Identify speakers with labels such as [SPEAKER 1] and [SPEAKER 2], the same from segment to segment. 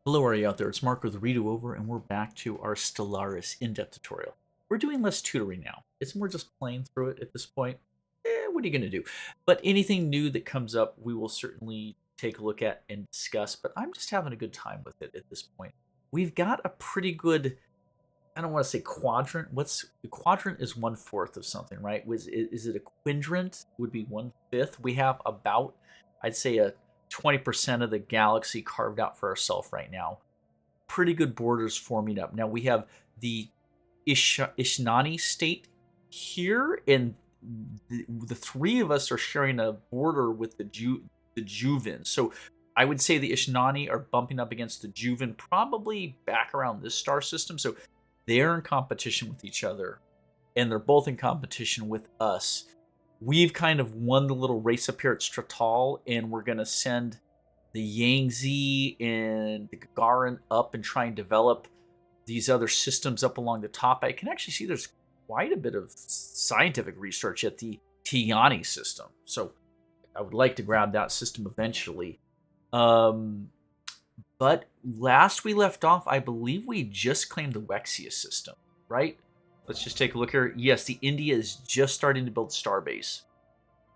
[SPEAKER 1] Hello, are you out there? It's Mark with Redo Over, and we're back to our Stellaris in-depth tutorial. We're doing less tutoring now. It's more just playing through it at this point. What are you going to do? But anything new that comes up, we will certainly take a look at and discuss, but I'm just having a good time with it at this point. We've got a pretty good, I don't want to say quadrant. The quadrant is 1/4 of something, right? Is it a quadrant? Would be 1/5. We have about, I'd say, a 20% of the galaxy carved out for ourselves right now. Pretty good borders forming up. Now we have the Ishnani state here, and the three of us are sharing a border with the Juvan. So I would say the Ishnani are bumping up against the Juvan, probably back around this star system. So they're in competition with each other, and they're both in competition with us. We've kind of won the little race up here at Stratal, and we're going to send the Yangtze and the Gagarin up and try and develop these other systems up along the top. I can actually see there's quite a bit of scientific research at the Tiani system. So I would like to grab that system eventually. But last we left off, I believe we just claimed the Wexia system, right? Let's just take a look here. Yes, the India is just starting to build Starbase.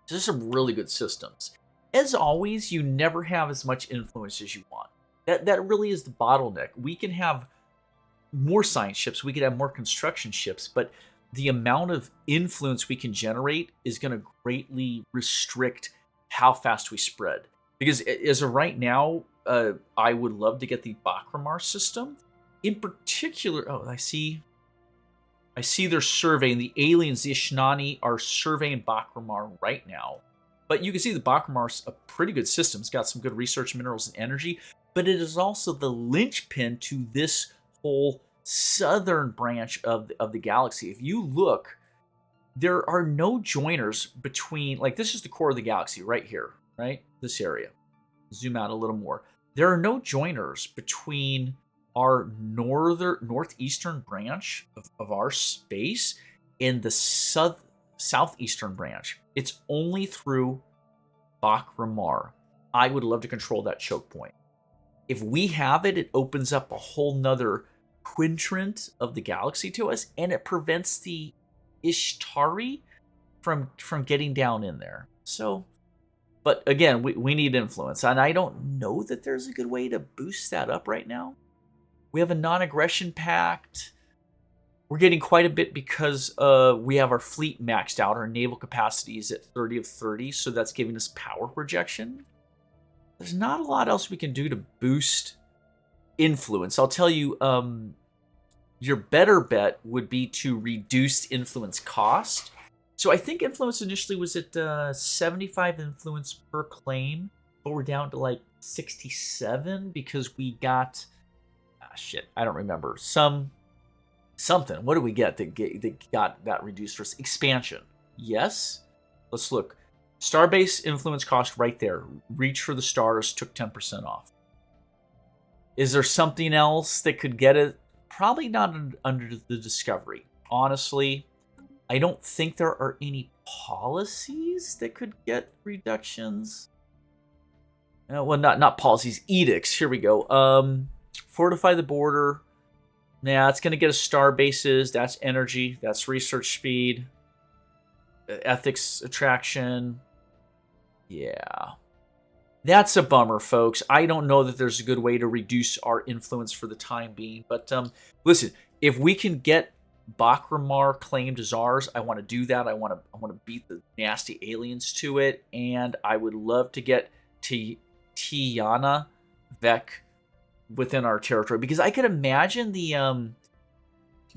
[SPEAKER 1] There's some really good systems. As always, you never have as much influence as you want. That really is the bottleneck. We can have more science ships, we could have more construction ships, but the amount of influence we can generate is going to greatly restrict how fast we spread. Because as of right now, I would love to get the Bakramar system. In particular, I see they're surveying, the aliens, the Ishnani, are surveying Bakramar right now. But you can see the Bakramar's a pretty good system. It's got some good research minerals and energy, but it is also the linchpin to this whole southern branch of the galaxy. If you look, there are no joiners between, like, this is the core of the galaxy right here, right? This area. Zoom out a little more. There are no joiners between our northeastern branch of our space and the southeastern branch. It's only through Bakramar. I would love to control that choke point. If we have it, it opens up a whole nother quadrant of the galaxy to us, and it prevents the Ishtari from getting down in there. So, but again, we need influence, and I don't know that there's a good way to boost that up right now. We have a non-aggression pact. We're getting quite a bit because we have our fleet maxed out. Our naval capacity is at 30 of 30, so that's giving us power projection. There's not a lot else we can do to boost influence. I'll tell you, your better bet would be to reduce influence cost. So I think influence initially was at 75 influence per claim, but we're down to like 67 because we got... shit, I don't remember. Something. What did we get that got reduced for expansion? Yes. Let's look. Starbase influence cost right there. Reach for the stars took 10% off. Is there something else that could get it? Probably not under the discovery. Honestly, I don't think there are any policies that could get reductions. Well, not policies, edicts. Here we go. Fortify the border. Nah, it's going to get us star bases. That's energy. That's research speed. Ethics attraction. Yeah. That's a bummer, folks. I don't know that there's a good way to reduce our influence for the time being. But listen, if we can get Bakramar claimed as ours, I want to do that. I want to beat the nasty aliens to it. And I would love to get Tiana Vec within our territory, because I could imagine the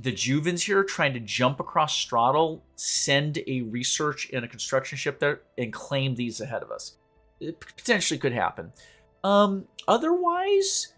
[SPEAKER 1] Juvans here trying to jump across Straddle, send a research and a construction ship there, and claim these ahead of us. It potentially could happen. Otherwise,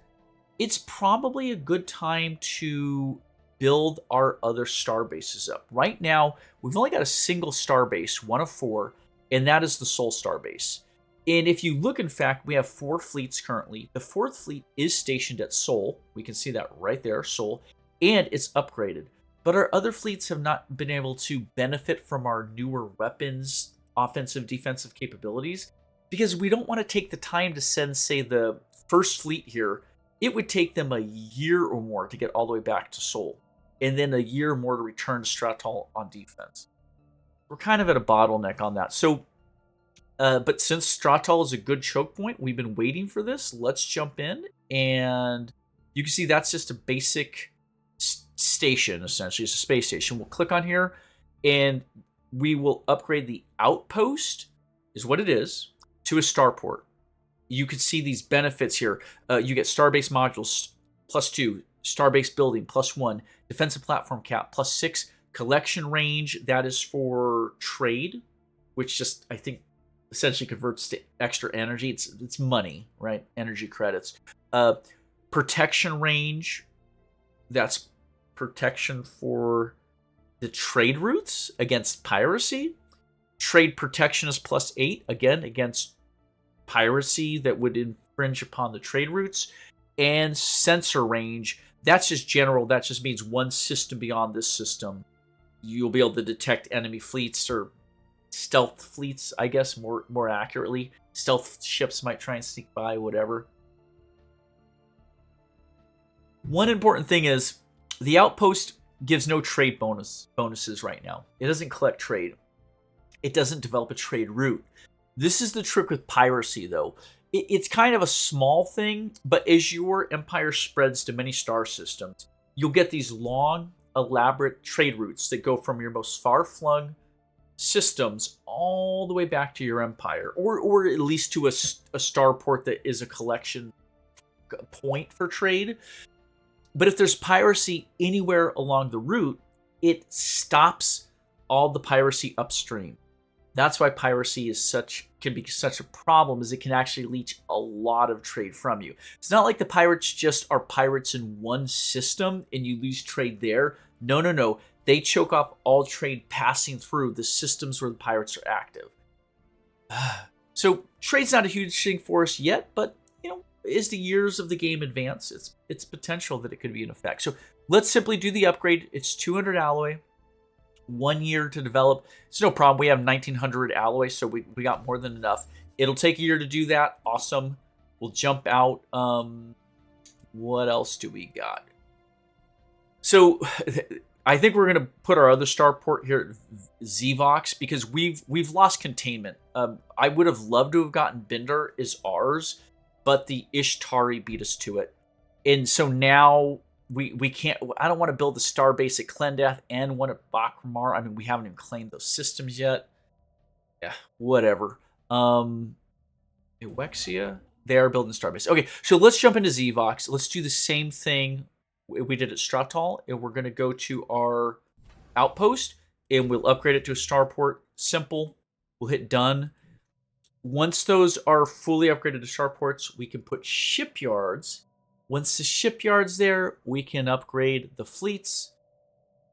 [SPEAKER 1] it's probably a good time to build our other star bases up. Right now, we've only got a single star base, one of 4, and that is the Sol star base. And if you look, in fact, we have 4 fleets currently. The 4th fleet is stationed at Sol. We can see that right there, Sol. And it's upgraded. But our other fleets have not been able to benefit from our newer weapons, offensive, defensive capabilities, because we don't want to take the time to send, say, the 1st fleet here it would take them a year or more to get all the way back to Seoul, and then a year or more to return to Stratal on defense. We're kind of at a bottleneck on that. So, but since Stratal is a good choke point, we've been waiting for this. Let's jump in, and you can see that's just a basic station, essentially. It's a space station. We'll click on here, and we will upgrade the outpost, is what it is, to a starport. You can see these benefits here. You get starbase modules +2, starbase building +1, defensive platform cap +6, collection range, that is for trade, which just, I think, essentially converts to extra energy. It's money, right? Energy credits. Protection range, that's protection for the trade routes against piracy. Trade protection is +8, again, against piracy that would infringe upon the trade routes. And sensor range, that's just general. That just means one system beyond this system, you'll be able to detect enemy fleets, or stealth fleets, I guess, more accurately. Stealth ships might try and sneak by, whatever. One important thing is the outpost gives no trade bonuses right now. It doesn't collect trade. It doesn't develop a trade route. This is the trick with piracy, though. It's kind of a small thing, but as your empire spreads to many star systems, you'll get these long, elaborate trade routes that go from your most far-flung systems all the way back to your empire, or at least to a starport that is a collection point for trade. But if there's piracy anywhere along the route, it stops all the piracy upstream. That's why piracy can be such a problem, is it can actually leech a lot of trade from you. It's not like the pirates just are pirates in one system and you lose trade there. No. They choke off all trade passing through the systems where the pirates are active. So trade's not a huge thing for us yet, but as the years of the game advance, it's potential that it could be in effect. So let's simply do the upgrade. It's 200 alloy, 1 year to develop. It's no problem. We have 1900 alloy, so we got more than enough. It'll take a year to do that. Awesome. We'll jump out. What else do we got? So I think we're going to put our other starport here at Zvox, because we've lost containment. I would have loved to have gotten Bender as ours, but the Ishtari beat us to it. And so now we can't. I don't want to build the star base at Klendath and one at Bakramar. I mean, we haven't even claimed those systems yet. Yeah, whatever. Euexia, they are building starbase. Okay, so let's jump into Zvox. Let's do the same thing we did at Stratal, and we're going to go to our outpost, and we'll upgrade it to a starport. Simple. We'll hit done. Once those are fully upgraded to starports, we can put shipyards. Once the shipyard's there, we can upgrade the fleets.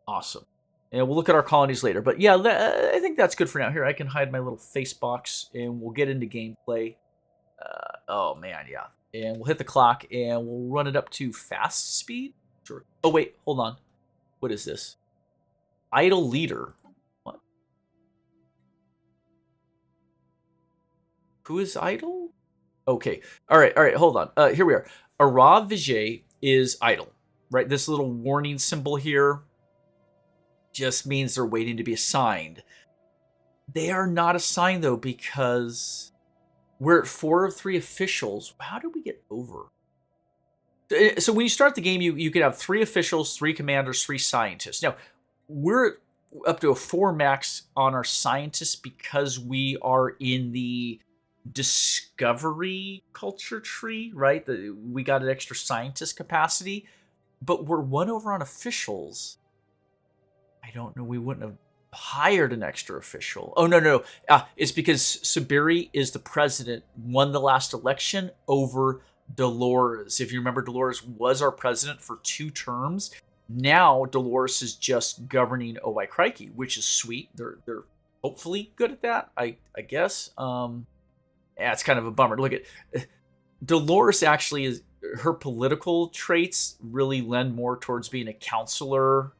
[SPEAKER 1] Awesome. And we'll look at our colonies later. But yeah, I think that's good for now. Here, I can hide my little face box, and we'll get into gameplay. Oh, man, yeah. And we'll hit the clock, and we'll run it up to fast speed. Sure. Oh, wait, hold on. What is this? Idle leader. What? Who is idle? Okay. All right, hold on. Here we are. Ara Vijay is idle, right? This little warning symbol here just means they're waiting to be assigned. They are not assigned, though, because we're at 4 of 3 officials. How did we get over? So when you start the game, you can have 3 officials, 3 commanders, 3 scientists. Now, we're up to a 4 max on our scientists because we are in the discovery culture tree, right? We got an extra scientist capacity, but we're 1 over on officials. I don't know. We wouldn't have hired an extra official. Oh, no. It's because Sabiri is the president, won the last election over Dolores. If you remember, Dolores was our president for 2 terms. Now Dolores is just governing Oi Crikey, which is sweet. They're hopefully good at that, I guess. Yeah, it's kind of a bummer. Look at Dolores. Actually, is her political traits really lend more towards being a counselor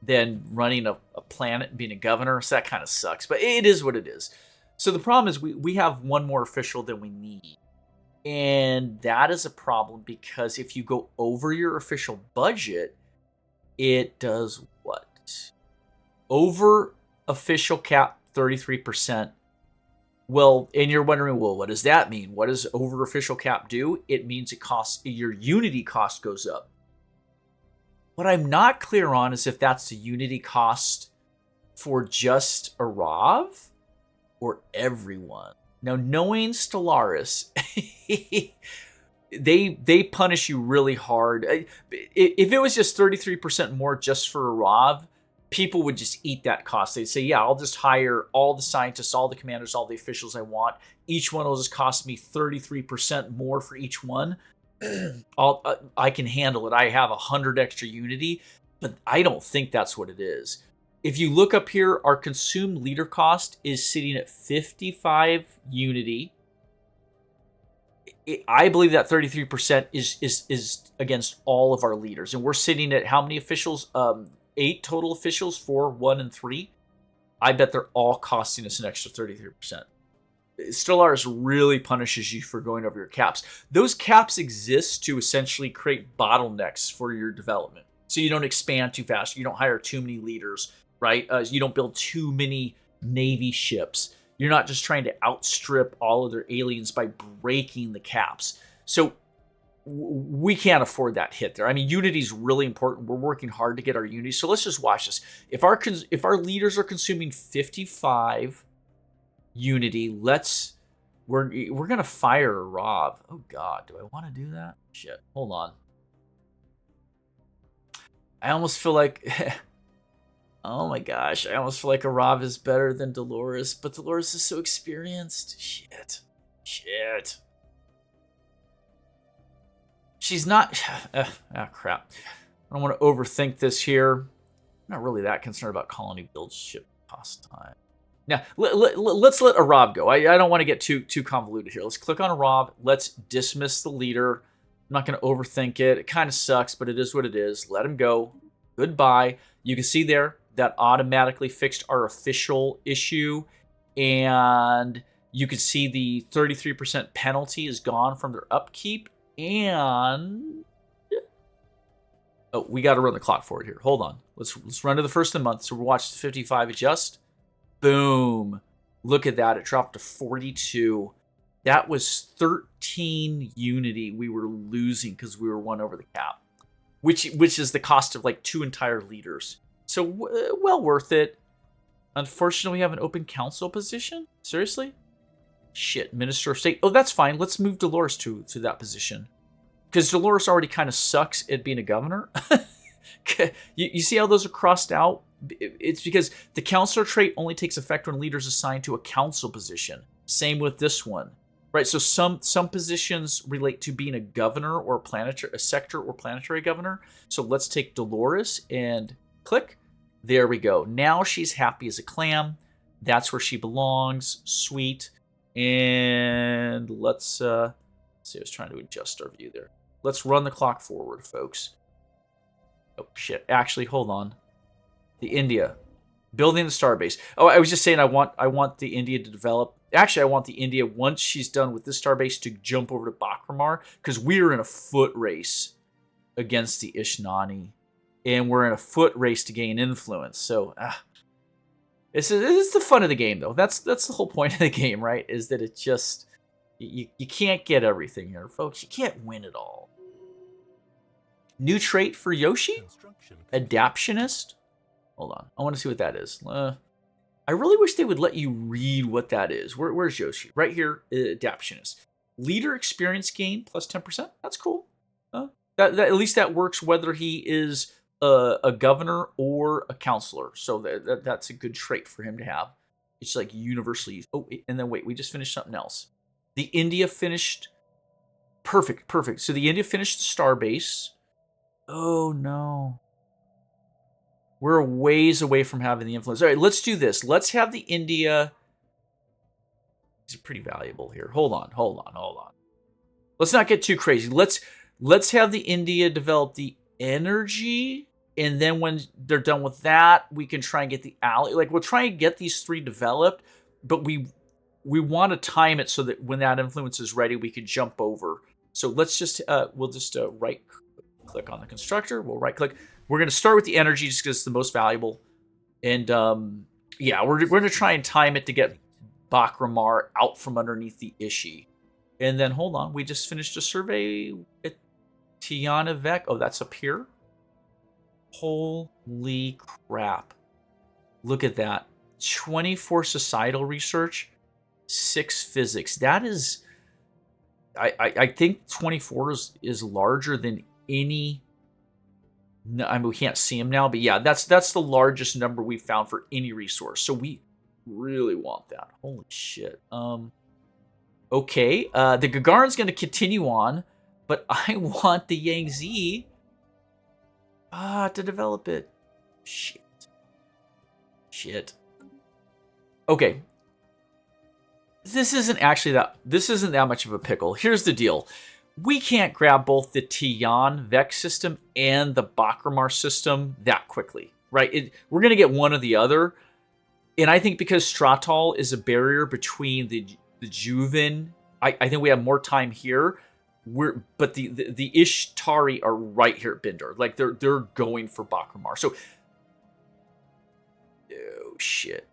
[SPEAKER 1] than running a planet and being a governor. So that kind of sucks, but it is what it is. So the problem is we have 1 more official than we need. And that is a problem because if you go over your official budget, it does what? Over official cap 33%. Well, and you're wondering, well, what does that mean? What does over official cap do? It means it costs, your Unity cost goes up. What I'm not clear on is if that's the Unity cost for just Arav or everyone. Now, knowing Stellaris, they punish you really hard. If it was just 33% more just for Arav, people would just eat that cost. They'd say, yeah, I'll just hire all the scientists, all the commanders, all the officials I want. Each one will just cost me 33% more for each one. I can handle it. I have 100 extra Unity, but I don't think that's what it is. If you look up here, our consumed leader cost is sitting at 55 Unity. I believe that 33% is against all of our leaders. And we're sitting at how many officials? 8 total officials, 4, 1, and 3. I bet they're all costing us an extra 33%. Stellaris really punishes you for going over your caps. Those caps exist to essentially create bottlenecks for your development. So you don't expand too fast. You don't hire too many leaders, right? You don't build too many Navy ships. You're not just trying to outstrip all other aliens by breaking the caps. So we can't afford that hit there. I mean, Unity is really important. We're working hard to get our Unity. So let's just watch this. If our leaders are consuming 55 Unity, we're gonna fire Rob. Oh God, do I want to do that? Shit, hold on. I almost feel like, oh my gosh, I almost feel like Arav is better than Dolores, but Dolores is so experienced. Shit. She's not. Crap. I don't want to overthink this here. I'm not really that concerned about colony build ship cost time. Now, let's let Arav go. I don't want to get too convoluted here. Let's click on Arav. Let's dismiss the leader. I'm not going to overthink it. It kind of sucks, but it is what it is. Let him go. Goodbye. You can see there that automatically fixed our official issue. And you can see the 33% penalty is gone from their upkeep. And oh, we got to run the clock forward here. Hold on. Let's run to the first of the month. So we'll watch the 55 adjust. Boom. Look at that. It dropped to 42. That was 13 Unity we were losing because we were 1 over the cap, which is the cost of like 2 entire leaders. So well worth it. Unfortunately, we have an open council position. Seriously? Shit, Minister of State. Oh, that's fine. Let's move Dolores to that position. Because Dolores already kind of sucks at being a governor. You see how those are crossed out? It's because the counselor trait only takes effect when leaders assigned to a council position. Same with this one. Right, so some positions relate to being a governor or a sector or planetary governor. So let's take Dolores and click. There we go. Now she's happy as a clam. That's where she belongs. Sweet. And let's see, I was trying to adjust our view there. Let's run the clock forward, folks. Oh, shit. Actually, hold on. The India. Building the starbase. Oh, I was just saying I want the India to develop. Actually, I want the India, once she's done with this starbase, to jump over to Bakramar, because we're in a foot race against the Ishnani. And we're in a foot race to gain influence. So, It's the fun of the game, though. That's the whole point of the game, right? Is that it just... You can't get everything here, folks. You can't win it all. New trait for Yoshi? Adaptionist? Hold on. I want to see what that is. I really wish they would let you read what that is. Where's Yoshi? Right here, Adaptionist. Leader experience gain plus 10%. That's cool. That at least that works whether he is a governor or a counselor. So that's a good trait for him to have. It's like universally used. Oh, and then wait, we just finished something else. The India finished. Perfect. So the India finished the starbase. Oh, no. We're a ways away from having the influence. All right, let's do this. Let's have the India. These are pretty valuable here. Hold on. Let's not get too crazy. Let's have the India develop the energy, and then when they're done with that, we can try and get the ally. Like, we'll try and get these 3 developed, but we we want to time it so that when that influence is ready, we can jump over. So let's just, we'll just right click on the constructor. We'll right click. We're going to start with the energy just because it's the most valuable. And yeah, we're going to try and time it to get Bakramar out from underneath the Ishi. And then hold on, we just finished a survey at Tianavek. Oh, that's up here. Holy crap. Look at that. 24 societal research, 6 physics. That is, I think 24 is larger than any. No, I mean, we can't see them now, but yeah, that's the largest number we've found for any resource. So we really want that. Holy shit. Okay, the Gagarin's going to continue on, but I want the Yangtze to develop it. Shit. Okay. This isn't that much of a pickle. Here's the deal. We can't grab both the Tian Vex system and the Bakramar system that quickly, right? We're going to get one or the other. And I think because Stratal is a barrier between the Juven, I think we have more time here. But the Ishtari are right here at Bindor. Like they're going for Bakramar. So oh shit.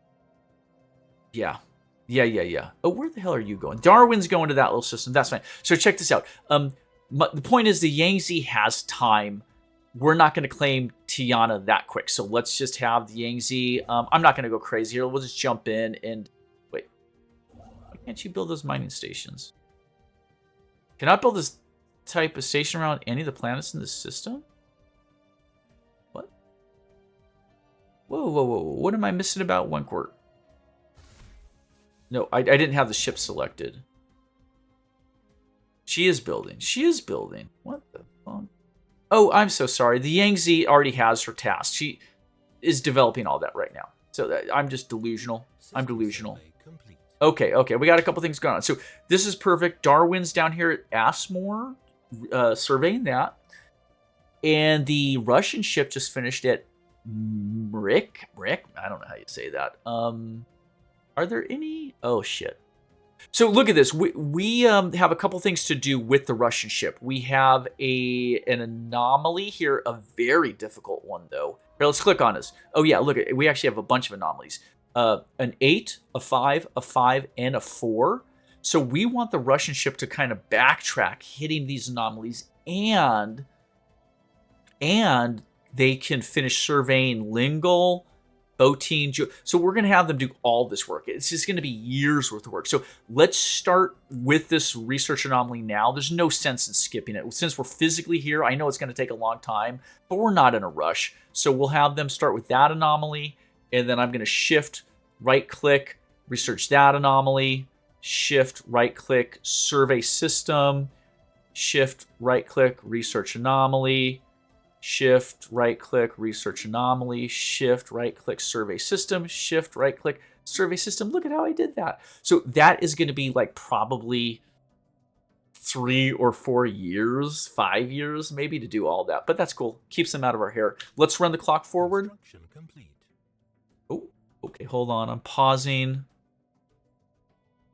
[SPEAKER 1] Yeah. Oh, where the hell are you going? Darwin's going to that little system. That's fine. So check this out. The point is the Yangtze has time. We're not going to claim Tiana that quick. So let's just have the Yangtze. I'm not going to go crazy here. We'll just jump in and wait. Why can't you build those mining stations? Can I build this type of station around any of the planets in this system? What? Whoa. What am I missing about Wencourt? No, I didn't have the ship selected. She is building. What the fuck? Oh, I'm so sorry. The Yangtze already has her task. She is developing all that right now. So I'm just delusional. I'm delusional. Okay. We got a couple things going on. So this is perfect. Darwin's down here at Asmore, surveying that. And the Russian ship just finished at Mrik. I don't know how you say that. Are there any? Oh, shit. So look at this. We have a couple things to do with the Russian ship. We have an anomaly here, a very difficult one, though. Here, let's click on this. Oh, yeah, look, we actually have a bunch of anomalies. An 8, a 5, a 5, and a 4. So we want the Russian ship to kind of backtrack, hitting these anomalies, and they can finish surveying Lingle, Botine. So we're going to have them do all this work. It's just going to be years worth of work. So let's start with this research anomaly now. There's no sense in skipping it. Since we're physically here, I know it's going to take a long time, but we're not in a rush. So we'll have them start with that anomaly, and then I'm going to shift, right-click, research that anomaly, shift, right-click, survey system, shift, right-click, research anomaly, shift, right-click, research anomaly, shift, right-click, survey system, shift, right-click, survey system. Look at how I did that. So that is going to be like probably 3 or 4 years, 5 years maybe to do all that. But that's cool. Keeps them out of our hair. Let's run the clock forward. Oh, okay, hold on. I'm pausing.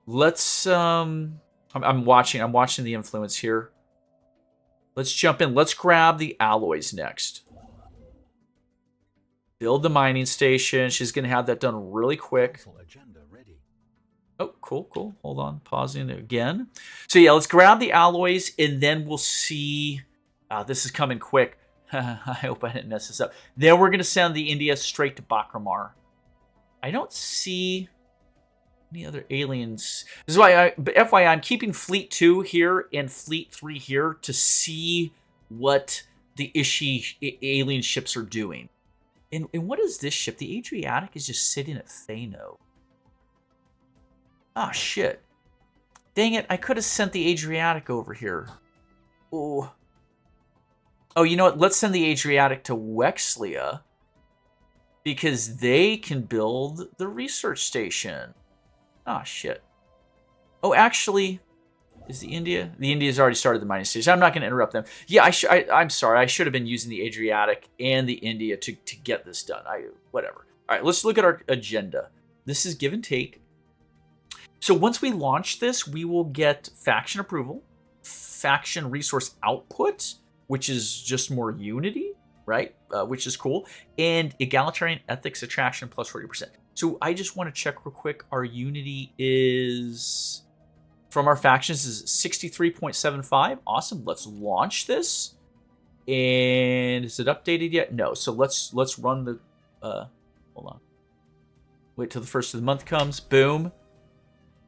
[SPEAKER 1] Let's, I'm watching the influence here. Let's jump in. Let's grab the alloys next. Build the mining station. She's going to have that done really quick. Oh, cool. Hold on. Pausing again. So yeah, let's grab the alloys, and then we'll see. This is coming quick. I hope I didn't mess this up. Then we're going to send the India straight to Bakramar. I don't see any other aliens. This is why, FYI, I'm keeping Fleet 2 here and Fleet 3 here to see what the Ishi alien ships are doing. And what is this ship? The Adriatic is just sitting at Phano. Ah, shit. Dang it, I could have sent the Adriatic over here. Oh, you know what? Let's send the Adriatic to Wexlia, because they can build the research station. Ah, shit. Oh, actually, is the India? The India's already started the mining station. I'm not going to interrupt them. Yeah, I'm sorry. I should have been using the Adriatic and the India to get this done. Whatever. All right, let's look at our agenda. This is give and take. So once we launch this, we will get faction approval, faction resource output, which is just more unity, right? Which is cool. And egalitarian ethics attraction plus 40%. So I just want to check real quick. Our unity is, from our factions, is 63.75. Awesome. Let's launch this. And is it updated yet? No. So let's run the, hold on. Wait till the first of the month comes. Boom.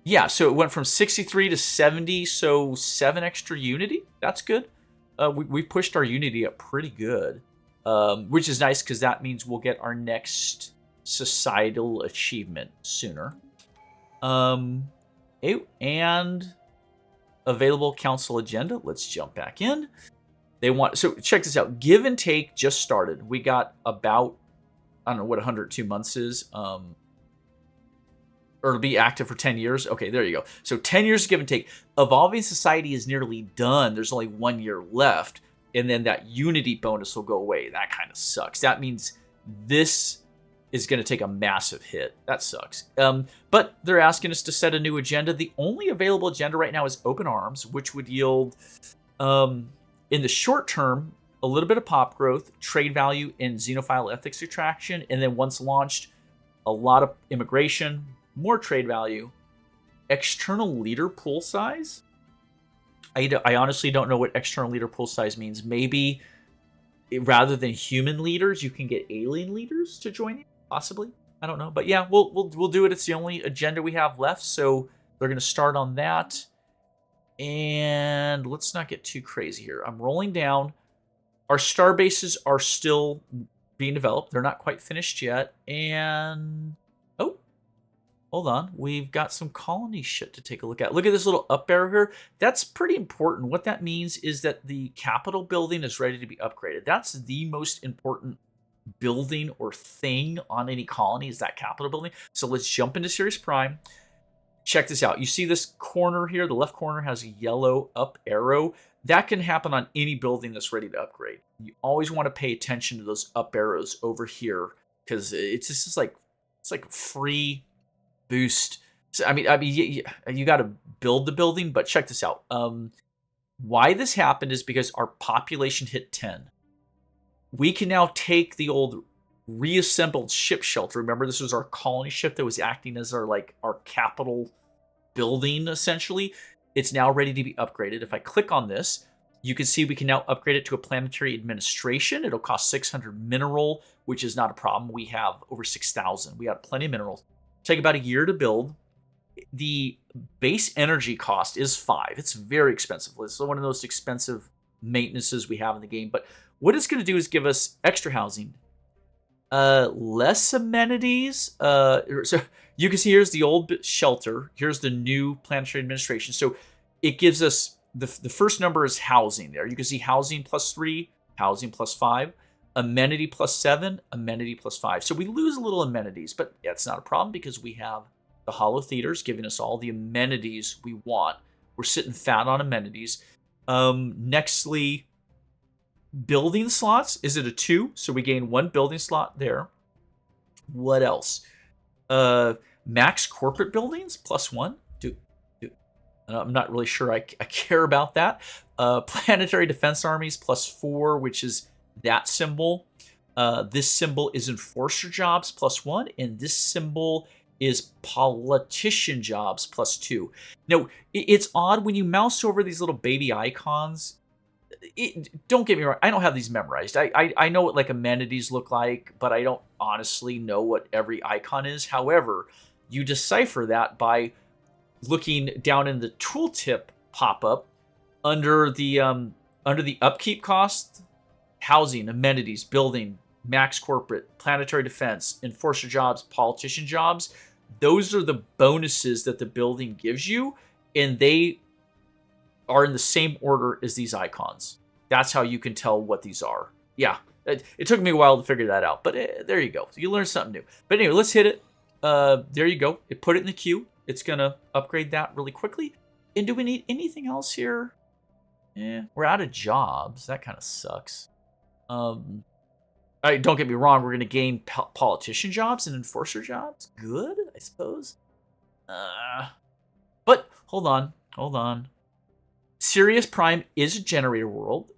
[SPEAKER 1] Yeah, so it went from 63 to 70, so 7 extra unity. That's good. We pushed our unity up pretty good, which is nice because that means we'll get our next societal achievement sooner. And available council agenda. Let's jump back in. They want, so check this out. Give and take just started. We got about, I don't know what 102 months is. Or to be active for 10 years. Okay, there you go. So 10 years of give and take. Evolving Society is nearly done. There's only 1 year left. And then that Unity bonus will go away. That kind of sucks. That means this is going to take a massive hit. That sucks. But they're asking us to set a new agenda. The only available agenda right now is Open Arms, which would yield, in the short term, a little bit of pop growth, trade value, and xenophile ethics attraction. And then once launched, a lot of immigration, more trade value, external leader pool size. I honestly don't know what external leader pool size means. Maybe rather than human leaders, you can get alien leaders to join you, possibly. I don't know, but yeah, we'll do it. It's the only agenda we have left, so they're going to start on that. And let's not get too crazy here. I'm rolling down. Our star bases are still being developed. They're not quite finished yet, and hold on. We've got some colony shit to take a look at. Look at this little up arrow here. That's pretty important. What that means is that the Capitol building is ready to be upgraded. That's the most important building or thing on any colony is that Capitol building. So let's jump into Sirius Prime. Check this out. You see this corner here? The left corner has a yellow up arrow. That can happen on any building that's ready to upgrade. You always want to pay attention to those up arrows over here because it's just like, it's like free boost. So, I mean, you got to build the building, but check this out. Why this happened is because our population hit 10. We can now take the old reassembled ship shelter. Remember, this was our colony ship that was acting as our capital building, essentially. It's now ready to be upgraded. If I click on this, you can see we can now upgrade it to a planetary administration. It'll cost 600 mineral, which is not a problem. We have over 6,000. We have plenty of minerals. Take about a year to build. The base energy cost is 5. It's very expensive. It's one of the most expensive maintenances we have in the game. But what it's going to do is give us extra housing, less amenities. So you can see here's the old shelter. Here's the new planetary administration. So it gives us, the first number is housing there. You can see housing plus 3, housing plus 5. Amenity plus 7, amenity plus 5. So we lose a little amenities, but that's not a problem because we have the Hollow Theaters giving us all the amenities we want. We're sitting fat on amenities. Nextly, building slots is at a 2, so we gain 1 building slot there. What else? Max corporate buildings plus 1. I'm not really sure I care about that. Planetary defense armies plus 4, which is that symbol. This symbol is enforcer jobs plus 1, and this symbol is politician jobs plus 2. Now, it's odd when you mouse over these little baby icons. Don't get me wrong, I don't have these memorized. I know what amenities look like, but I don't honestly know what every icon is. However, you decipher that by looking down in the tooltip pop-up under the upkeep cost. Housing, amenities, building, max corporate, planetary defense, enforcer jobs, politician jobs. Those are the bonuses that the building gives you, and they are in the same order as these icons. That's how you can tell what these are. Yeah, it took me a while to figure that out, but there you go. You learn something new. But anyway, let's hit it. There you go. It put it in the queue. It's going to upgrade that really quickly. And do we need anything else here? We're out of jobs. That kind of sucks. Don't get me wrong, we're going to gain politician jobs and enforcer jobs. Good, I suppose. hold on. Sirius Prime is a generator world.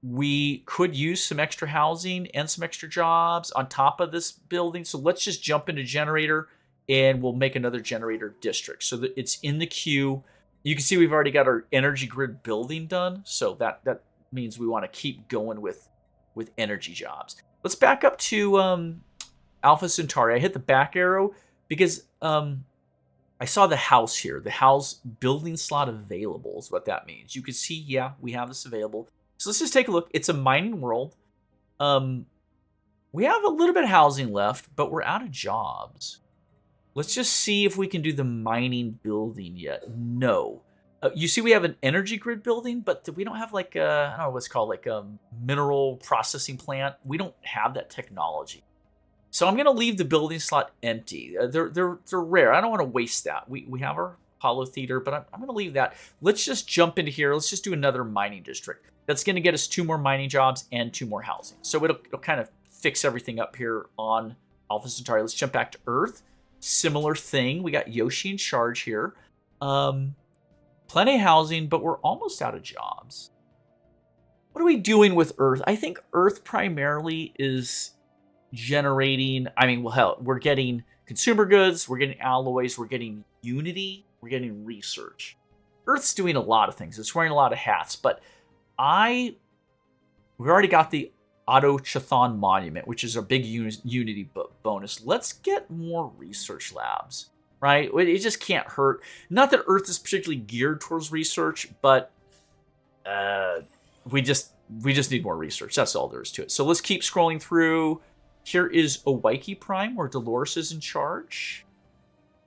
[SPEAKER 1] We could use some extra housing and some extra jobs on top of this building. So let's just jump into generator and we'll make another generator district. So that it's in the queue. You can see we've already got our energy grid building done. So that means we want to keep going with energy jobs. Let's back up to Alpha Centauri. I hit the back arrow because I saw the house here. The house building slot available is what that means. You can see, yeah, we have this available. So let's just take a look. It's a mining world. We have a little bit of housing left, but we're out of jobs. Let's just see if we can do the mining building yet. No. You see we have an energy grid building, but we don't have like a, I don't know what's called, like a mineral processing plant. We don't have that technology. So I'm going to leave the building slot empty. They're rare. I don't want to waste that. We have our Hollow Theater, but I'm going to leave that. Let's just jump into here. Let's just do another mining district. That's going to get us 2 more mining jobs and 2 more housing. So it'll kind of fix everything up here on Alpha Centauri. Let's jump back to Earth. Similar thing. We got Yoshi in charge here. Plenty of housing, but we're almost out of jobs. What are we doing with Earth? I think Earth primarily is generating, I mean, well, hell, we're getting consumer goods, we're getting alloys, we're getting Unity, we're getting research. Earth's doing a lot of things. It's wearing a lot of hats, but we've already got the Otto Chthon Monument, which is a big Unity bonus. Let's get more research labs, right? It just can't hurt. Not that Earth is particularly geared towards research, but we just need more research. That's all there is to it. So let's keep scrolling through. Here is Owaiki Prime, where Dolores is in charge.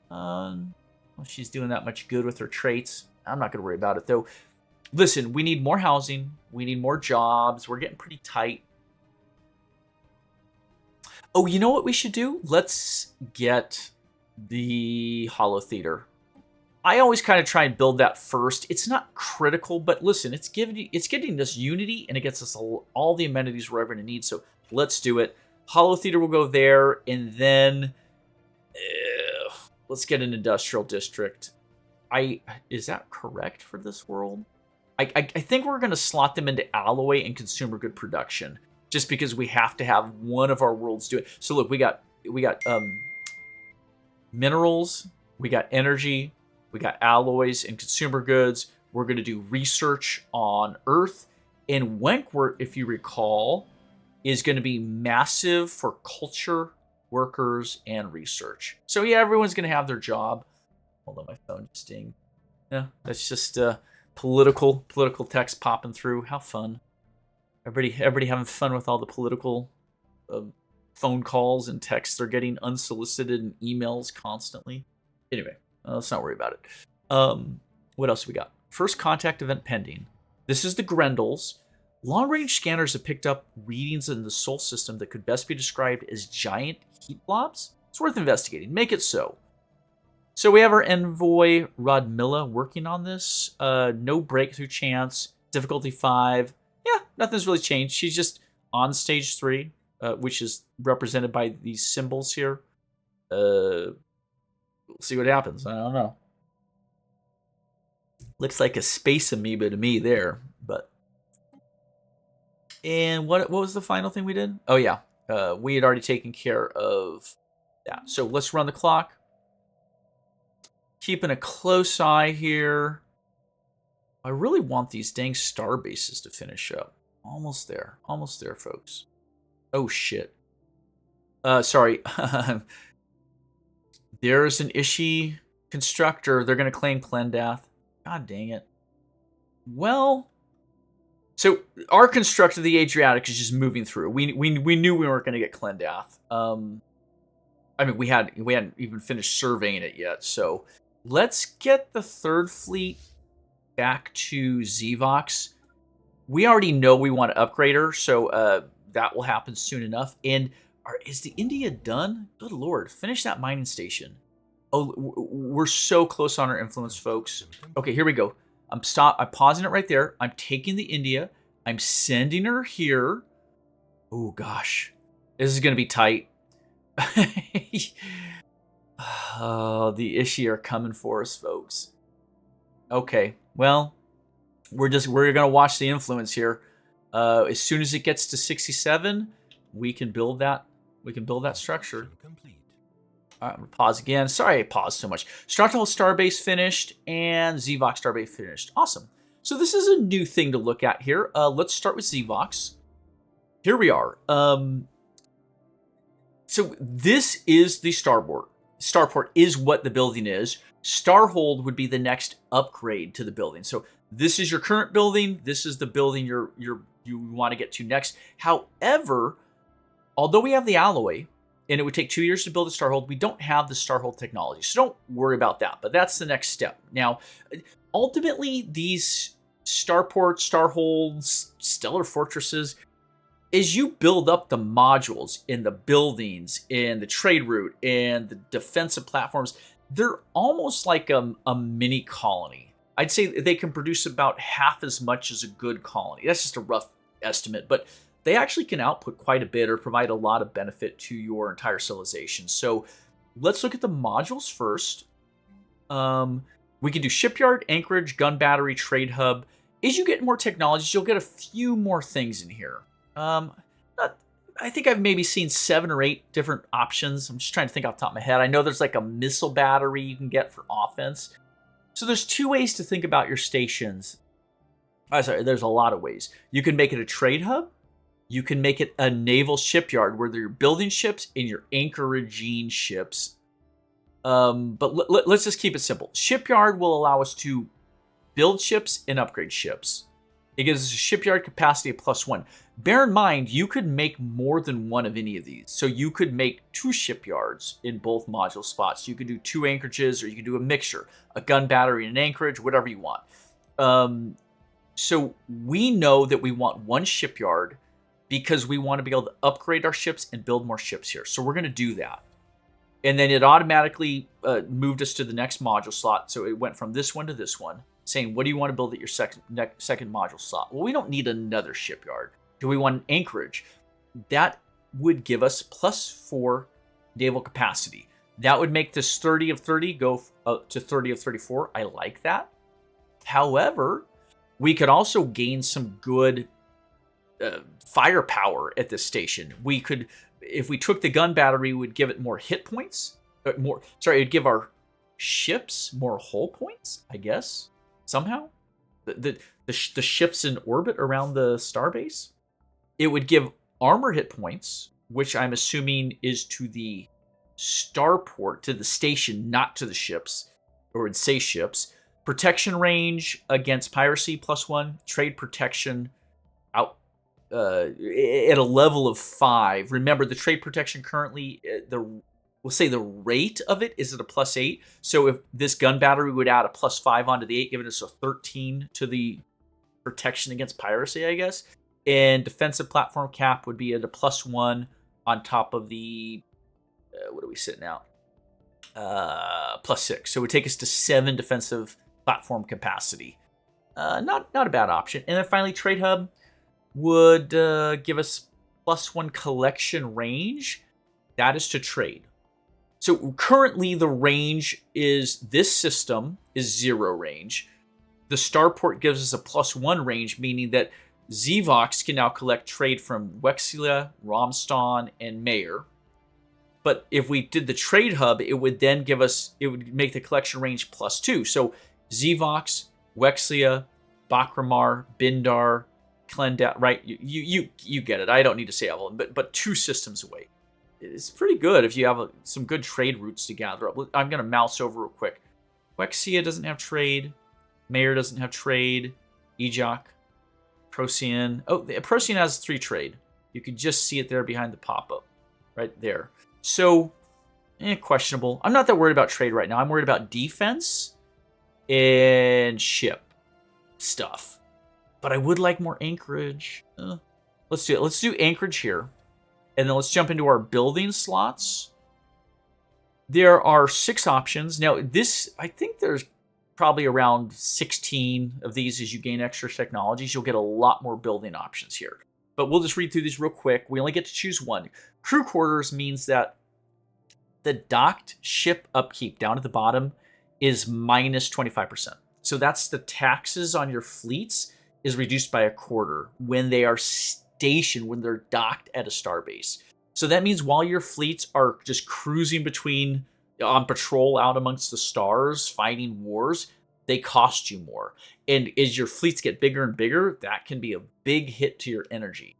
[SPEAKER 1] Well, she's doing that much good with her traits. I'm not going to worry about it, though. Listen, we need more housing. We need more jobs. We're getting pretty tight. Oh, you know what we should do? Let's get the Hollow Theater. I always kind of try and build that first. It's not critical, but listen, it's getting us Unity, and it gets us all the amenities we're ever going to need. So let's do it. Hollow Theater will go there, and then let's get an industrial district. Is that correct for this world? I think we're going to slot them into alloy and consumer good production, just because we have to have one of our worlds do it. So look, we got minerals, we got energy, we got alloys and consumer goods. We're going to do research on Earth, and Wenkworth, if you recall, is going to be massive for culture, workers, and research. So yeah, everyone's going to have their job. Hold on, my phone just dinged. Yeah, that's just political text popping through. How fun! Everybody having fun with all the political phone calls and texts they're getting unsolicited and emails constantly. Anyway, let's not worry about it. What else we got? First contact event pending. This is the Grendels. Long-range scanners have picked up readings in the Sol system that could best be described as giant heat blobs. It's worth investigating. Make it so. So we have our envoy, Rodmilla, working on this. No breakthrough chance. Difficulty 5. Yeah, nothing's really changed. She's just on stage 3, which is represented by these symbols here. We'll see what happens. I don't know. Looks like a space amoeba to me there, but... And what was the final thing we did? Oh, yeah. We had already taken care of that. So let's run the clock. Keeping a close eye here. I really want these dang star bases to finish up. Almost there. Almost there, folks. Oh, shit. Sorry. There's an Ishi constructor. They're going to claim Clendath. God dang it. Well... So our construction of the Adriatic is just moving through. We knew we weren't going to get Clendath. I mean, we hadn't even finished surveying it yet. So let's get the third fleet back to Zvox. We already know we want to upgrade her, so that will happen soon enough. And is the India done? Good Lord, finish that mining station. Oh, we're so close on our influence, folks. Okay, here we go. I'm pausing it right there. I'm taking the India. I'm sending her here. Oh, gosh. This is going to be tight. Oh, the Ishi are coming for us, folks. Okay, well, we're gonna watch the influence here. As soon as it gets to 67, we can build that. We can build that structure. All right, I'm gonna pause again. Sorry I paused so much. Structural Starbase finished and Zvox Starbase finished. Awesome. So this is a new thing to look at here. Let's start with Zvox. Here we are. So this is the starport. Starport is what the building is. Starhold would be the next upgrade to the building. So this is your current building. This is the building you want to get to next. However, although we have the alloy, and it would take 2 years to build a Starhold, we don't have the Starhold technology. So don't worry about that. But that's the next step. Now, ultimately, these starports, starholds, stellar fortresses, as you build up the modules in the buildings, in the trade route, and the defensive platforms, they're almost like a mini colony. I'd say they can produce about half as much as a good colony. That's just a rough estimate, but they actually can output quite a bit or provide a lot of benefit to your entire civilization. So let's look at the modules first. We can do shipyard, anchorage, gun battery, trade hub. As you get more technologies, you'll get a few more things in here. I think I've maybe seen 7 or 8 different options. I'm just trying to think off the top of my head. I know there's like a missile battery you can get for offense. So there's 2 ways to think about your stations. There's a lot of ways. You can make it a trade hub. You can make it a naval shipyard where you're building ships and you're anchoraging ships. But let's just keep it simple. Shipyard will allow us to build ships and upgrade ships. It gives us a shipyard capacity of +1. Bear in mind, you could make more than one of any of these. So you could make 2 shipyards in both module spots. You could do 2 anchorages, or you could do a mixture, a gun battery and an anchorage, whatever you want. So we know that we want 1 shipyard because we want to be able to upgrade our ships and build more ships here. So we're going to do that. And then it automatically moved us to the next module slot. So it went from this one to this one, saying, what do you want to build at your second module slot? Well, we don't need another shipyard. Do we want an anchorage? That would give us +4 naval capacity. That would make this 30 of 30 go to 30 of 34. I like that. However, we could also gain some good firepower at this station. We could, if we took the gun battery, we'd give it more hit points. It'd give our ships more hull points, I guess, somehow. The ships in orbit around the starbase. It would give armor hit points, which I'm assuming is to the starport, to the station, not to the ships, or it'd say ships. Protection range against piracy +1. Trade protection out at a level of 5. Remember, the trade protection currently, we'll say the rate of it is at a +8. So if this gun battery would add a +5 onto the 8, giving us a 13 to the protection against piracy, I guess. And defensive platform cap would be at a +1 on top of the, what are we sitting out? +6. So it would take us to 7 defensive platform capacity. Not a bad option. And then finally, trade hub would give us +1 collection range. That is to trade. So currently the range is, this system is 0 range. The starport gives us a +1 range, meaning that Zvox can now collect trade from Wexlia, Romston, and Mayer. But if we did the trade hub, it would then give us, it would make the collection range +2. So Zvox, Wexlia, Bakramar, Bindar, Klendar, right? You get it. I don't need to say all of them, but 2 systems away. It's pretty good if you have some good trade routes to gather up. I'm going to mouse over real quick. Wexia doesn't have trade. Mayer doesn't have trade. Ejok. Procyon. Oh, Procyon has 3 trade. You could just see it there behind the pop-up. Right there. So, questionable. I'm not that worried about trade right now. I'm worried about defense and ship stuff. But I would like more anchorage. Let's do it. Let's do anchorage here. And then let's jump into our building slots. There are 6 options. Now, this, I think there's probably around 16 of these. As you gain extra technologies, you'll get a lot more building options here. But we'll just read through these real quick. We only get to choose 1. Crew quarters means that the docked ship upkeep down at the bottom is -25%. So that's the taxes on your fleets is reduced by a quarter when they are stationed, when they're docked at a starbase. So that means while your fleets are just cruising between on patrol out amongst the stars, fighting wars, they cost you more. And as your fleets get bigger and bigger, that can be a big hit to your energy.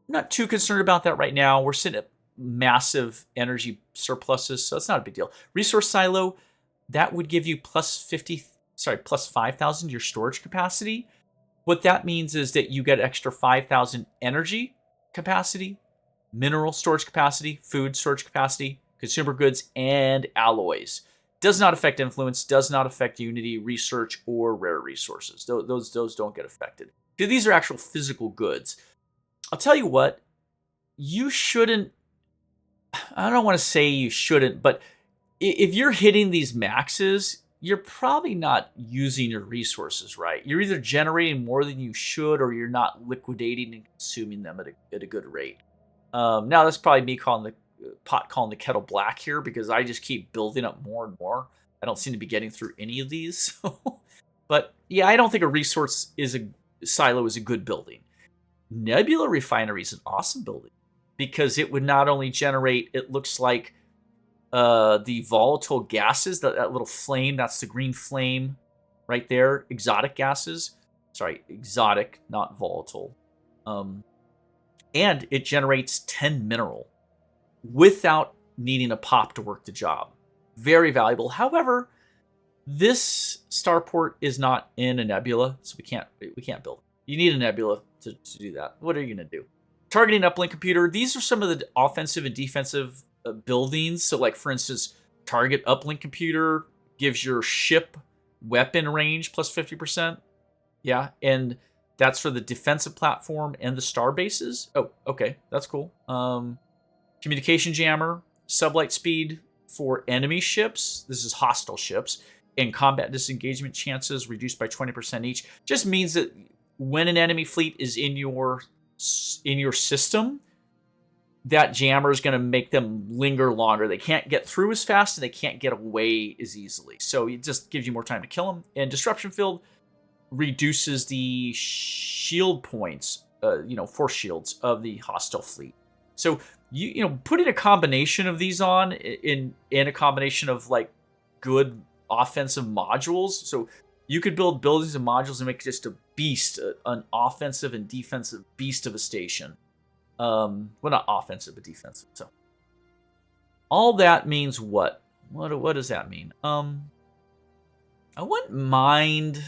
[SPEAKER 1] I'm not too concerned about that right now. We're sitting at massive energy surpluses, so it's not a big deal. Resource silo, that would give you plus 5,000 your storage capacity. What that means is that you get extra 5,000 energy capacity, mineral storage capacity, food storage capacity, consumer goods, and alloys. Does not affect influence, does not affect unity, research, or rare resources. Those don't get affected. These are actual physical goods. I'll tell you what, you shouldn't, I don't want to say you shouldn't, but if you're hitting these maxes, you're probably not using your resources right. You're either generating more than you should, or you're not liquidating and consuming them at a good rate. Now, that's probably me calling the calling the kettle black here, because I just keep building up more and more. I don't seem to be getting through any of these. But yeah, I don't think a resource silo is a good building. Nebula Refinery is an awesome building, because it would not only generate, it looks like, the volatile gases, that little flame, that's the green flame right there, exotic gases. Sorry, exotic, not volatile. And it generates 10 mineral without needing a pop to work the job. Very valuable. However, this starport is not in a nebula, so we can't build it. You need a nebula to do that. What are you going to do? Targeting uplink computer. These are some of the offensive and defensive buildings. So, like, for instance, target uplink computer gives your ship weapon range plus 50%. Yeah, and that's for the defensive platform and the star bases. Oh, okay, that's cool. Communication jammer, sublight speed for enemy ships. This is hostile ships. And combat disengagement chances reduced by 20% each. Just means that when an enemy fleet is in your system, that jammer is going to make them linger longer. They can't get through as fast, and they can't get away as easily. So it just gives you more time to kill them. And disruption field reduces the shield points, force shields of the hostile fleet. So you putting a combination of these on in a combination of like good offensive modules. So you could build buildings and modules and make just a beast, an offensive and defensive beast of a station. Well, not offensive, but defensive. So all that means what? What does that mean? I wouldn't mind.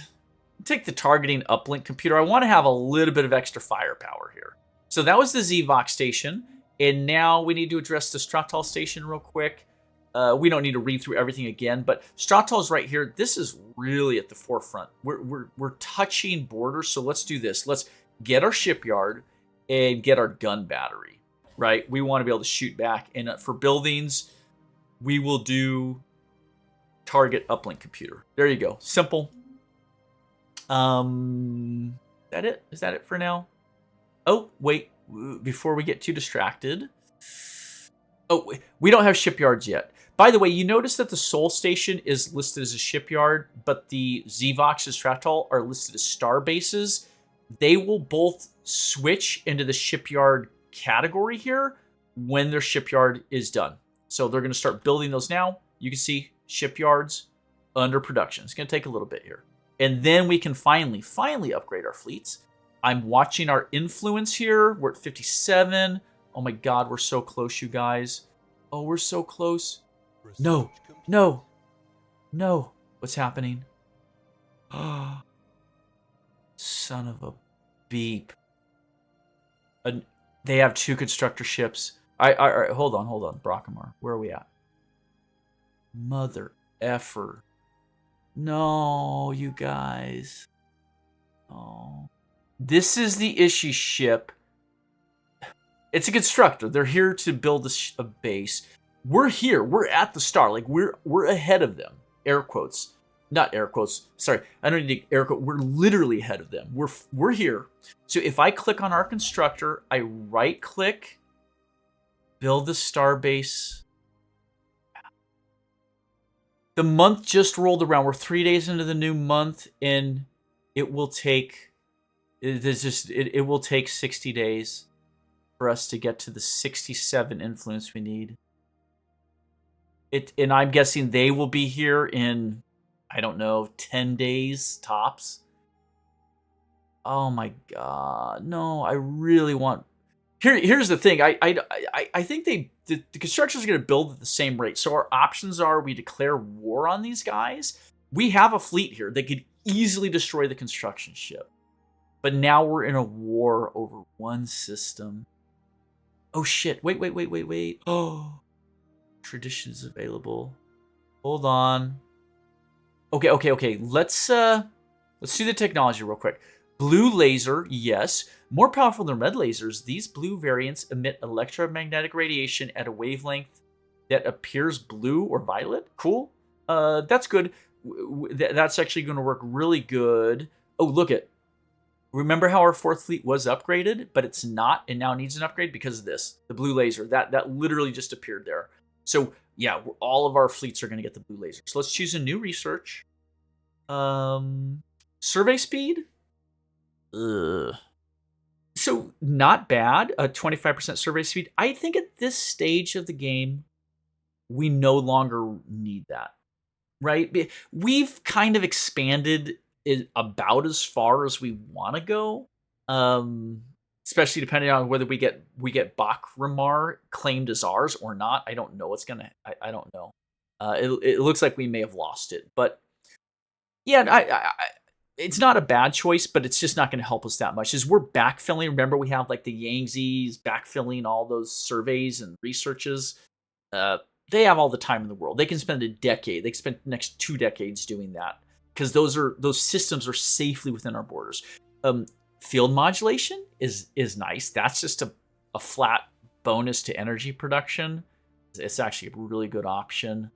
[SPEAKER 1] Take the targeting uplink computer. I want to have a little bit of extra firepower here. So that was the Zvox station, and now we need to address the Stratal station real quick. We don't need to read through everything again, but Stratal is right here. This is really at the forefront. We're touching borders, so let's do this. Let's get our shipyard and get our gun battery, right? We want to be able to shoot back, and for buildings, we will do target uplink computer. There you go. Simple. That it? Is that it for now? Oh, wait. Before we get too distracted. Oh, we don't have shipyards yet. By the way, you notice that the Sol Station is listed as a shipyard, but the Zvox and Stratal are listed as star bases. They will both switch into the shipyard category here when their shipyard is done. So they're going to start building those now. You can see shipyards under production. It's going to take a little bit here. And then we can finally upgrade our fleets. I'm watching our influence here. We're at 57. Oh my God, we're so close, you guys. Oh, we're so close. No. What's happening? Oh, son of a beep. They have 2 constructor ships. Hold on. Brockamar, where are we at? Mother effer. No, you guys. Oh. This is the issue ship. It's a constructor. They're here to build a base. We're here. We're at the star. Like, we're ahead of them. Air quotes. Not air quotes. Sorry. I don't need air quote. We're literally ahead of them. We're here. So if I click on our constructor, I right click, build the star base. The month just rolled around. We're 3 days into the new month, and it will take it will take 60 days for us to get to the 67 influence we need. And I'm guessing they will be here in, I don't know, 10 days tops. Oh my god, no! I really want. Here's the thing. I think the constructors are going to build at the same rate. So our options are: we declare war on these guys. We have a fleet here that could easily destroy the construction ship, but now we're in a war over one system. Oh shit! Wait! Oh, traditions available. Hold on. Okay. Let's do the technology real quick. Blue laser, yes. More powerful than red lasers, these blue variants emit electromagnetic radiation at a wavelength that appears blue or violet. Cool. That's good. That's actually going to work really good. Oh, look it. Remember how our 4th fleet was upgraded, but it's not, and now needs an upgrade because of this. The blue laser. That literally just appeared there. So, yeah, all of our fleets are going to get the blue laser. So let's choose a new research. Survey speed? Ugh. So not bad, a 25% survey speed. I think at this stage of the game, we no longer need that, right? We've kind of expanded it about as far as we want to go, especially depending on whether we get Bakramar claimed as ours or not. I don't know what's gonna. I don't know. It looks like we may have lost it, but yeah, it's not a bad choice, but it's just not going to help us that much. As we're backfilling, remember we have like the Yangtzes backfilling all those surveys and researches. They have all the time in the world. They can spend a decade. They can spend the next 2 decades doing that because those systems are safely within our borders. Field modulation is nice. That's just a flat bonus to energy production. It's actually a really good option.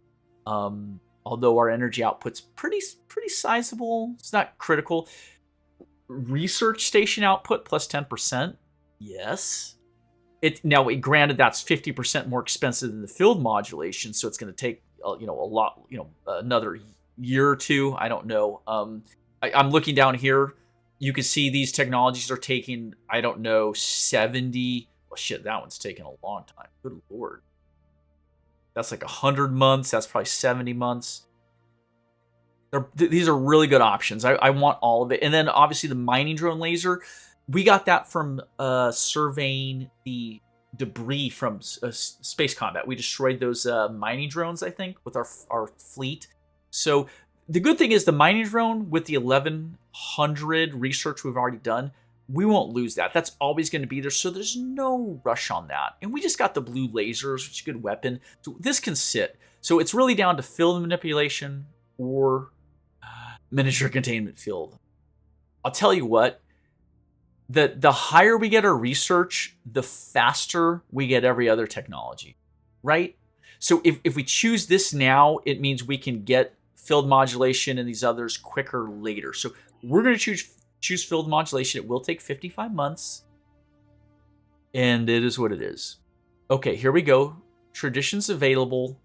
[SPEAKER 1] Although our energy output's pretty sizable, it's not critical. Research station output plus 10%, yes. Granted, that's 50% more expensive than the field modulation, so it's going to take a lot, another year or two. I don't know. I'm looking down here. You can see these technologies are taking, I don't know, 70. Well, shit, that one's taking a long time. Good lord. That's like 100 months. That's probably 70 months. These are really good options. I want all of it. And then obviously the mining drone laser, we got that from surveying the debris from space combat. We destroyed those mining drones, I think, with our fleet. So the good thing is the mining drone with the 1100 research we've already done, we won't lose that. That's always going to be there, so there's no rush on that. And we just got the blue lasers, which is a good weapon. So this can sit. So it's really down to field manipulation or miniature containment field. I'll tell you what, the higher we get our research, the faster we get every other technology, right? So if we choose this now, it means we can get field modulation and these others quicker later. So we're going to choose field modulation. It will take 55 months. And it is what it is. Okay, here we go. Traditions available.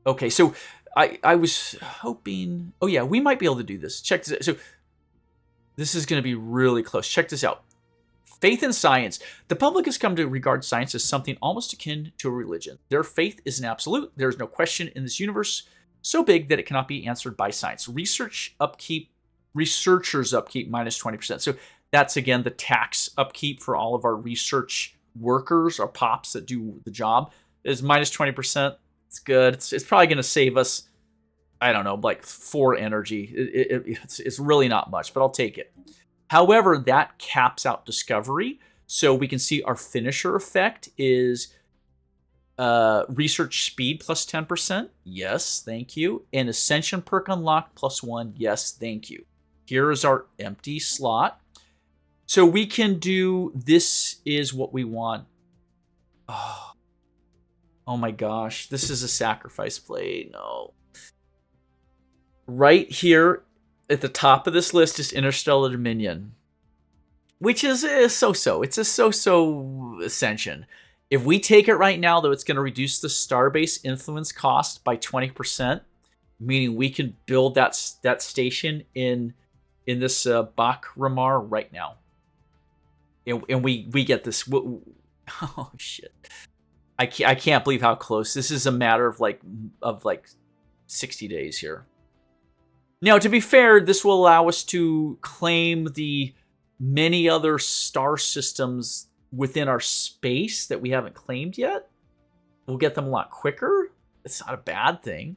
[SPEAKER 1] Okay, so I was hoping... Oh yeah, we might be able to do this. Check this out. So this is going to be really close. Check this out. Faith in science. The public has come to regard science as something almost akin to a religion. Their faith is an absolute. There is no question in this universe so big that it cannot be answered by science. Researchers upkeep minus 20%. So that's, again, the tax upkeep for all of our research workers, our pops that do the job, is minus 20%. It's good. It's probably going to save us, I don't know, like 4 energy. It's really not much, but I'll take it. However, that caps out discovery. So we can see our finisher effect is research speed plus 10%. Yes, thank you. And ascension perk unlocked plus 1. Yes, thank you. Here is our empty slot. So we can do, this is what we want. Oh my gosh, this is a sacrifice play. No. Right here at the top of this list is Interstellar Dominion, which is a so-so. It's a so-so ascension. If we take it right now, though, it's going to reduce the starbase influence cost by 20%, meaning we can build that station in this Bakramar right now. And we get this. Oh, shit. I can't believe how close. This is a matter of like 60 days here. Now, to be fair, this will allow us to claim the many other star systems within our space that we haven't claimed yet. We'll get them a lot quicker. It's not a bad thing.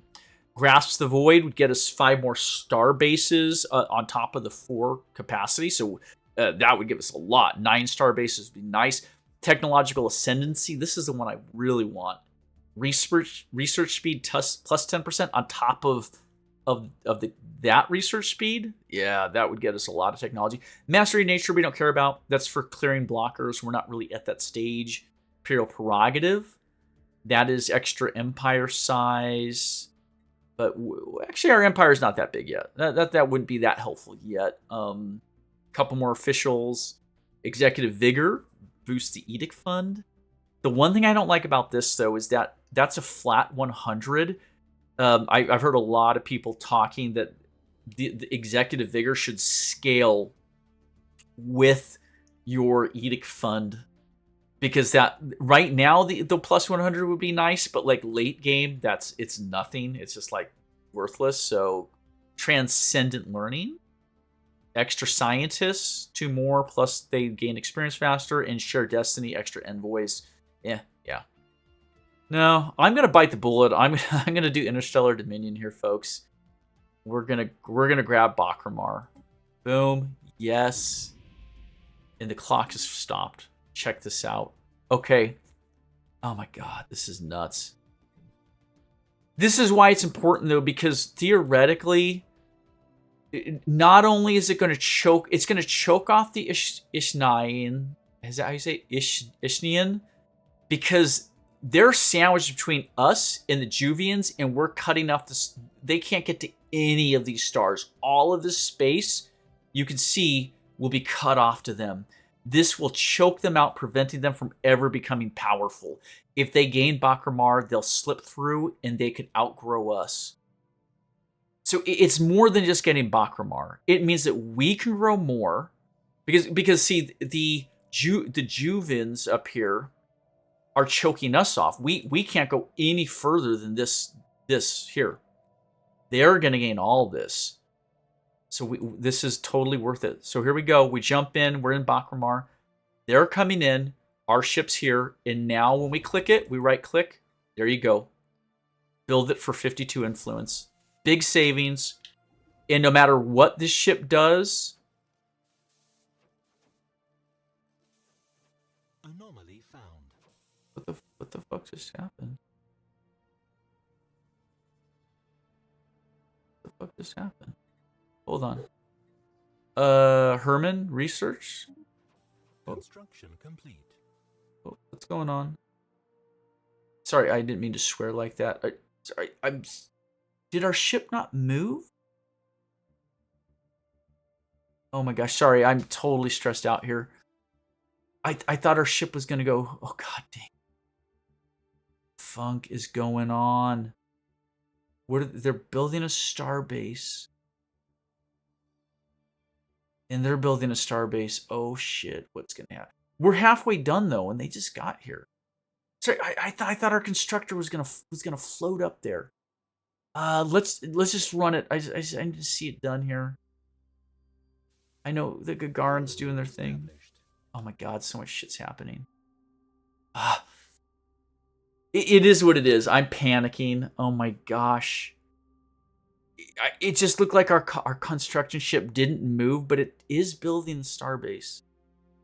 [SPEAKER 1] Grasps the Void would get us 5 more star bases on top of the 4 capacity. So that would give us a lot. 9 star bases would be nice. Technological Ascendancy. This is the one I really want. Research speed plus 10% on top of that research speed. Yeah, that would get us a lot of technology. Mastery Nature we don't care about. That's for clearing blockers. We're not really at that stage. Imperial Prerogative. That is extra empire size. But actually our empire is not that big yet. That wouldn't be that helpful yet. Couple more officials. Executive Vigor. Boost the Edict Fund. The one thing I don't like about this, though, is that that's a flat 100. I've heard a lot of people talking that the Executive Vigor should scale with your Edict Fund. Because that right now, the plus 100 would be nice, but like late game, it's nothing. It's just like worthless. So Transcendent Learning. Extra Scientists, 2 more, plus they gain experience faster, and Share Destiny, extra Envoys. Yeah. No, I'm gonna bite the bullet. I'm gonna do Interstellar Dominion here, folks. We're gonna grab Bakramar. Boom. Yes. And the clock has stopped. Check this out. Okay. Oh my god, this is nuts. This is why it's important, though, because theoretically, not only is it going to choke, it's going to choke off the Ishnian. Is that how you say Ishnian? Because they're sandwiched between us and the Juvians, and we're cutting off this. They can't get to any of these stars. All of this space, you can see, will be cut off to them. This will choke them out, preventing them from ever becoming powerful. If they gain Bakramar, they'll slip through, and they could outgrow us. So it's more than just getting Bakramar. It means that we can grow more, because see, the Juvins up here are choking us off. We can't go any further than this here. They're going to gain all this. So this is totally worth it. So here we go. We jump in. We're in Bakramar. They're coming in. Our ship's here. And now when we click it, we right click. There you go. Build it for 52 influence. Big savings. And no matter what this ship does.
[SPEAKER 2] Anomaly found.
[SPEAKER 1] What the fuck just happened? What the fuck just happened? Hold on. Herman, research?
[SPEAKER 2] Construction complete.
[SPEAKER 1] Oh, what's going on? Sorry, I didn't mean to swear like that. Sorry, did our ship not move? Oh my gosh, sorry, I'm totally stressed out here. I thought our ship was gonna go. Oh god dang. Funk is going on. They're building a star base. And they're building a star base. Oh shit, what's gonna happen? We're halfway done though, and they just got here. Sorry, I thought our constructor was gonna float up there. Let's just run it. I need to see it done here. I know the Gagarin's doing their thing. Oh my god, so much shit's happening. It is what it is. I'm panicking. Oh my gosh. It just looked like our construction ship didn't move, but it is building the starbase.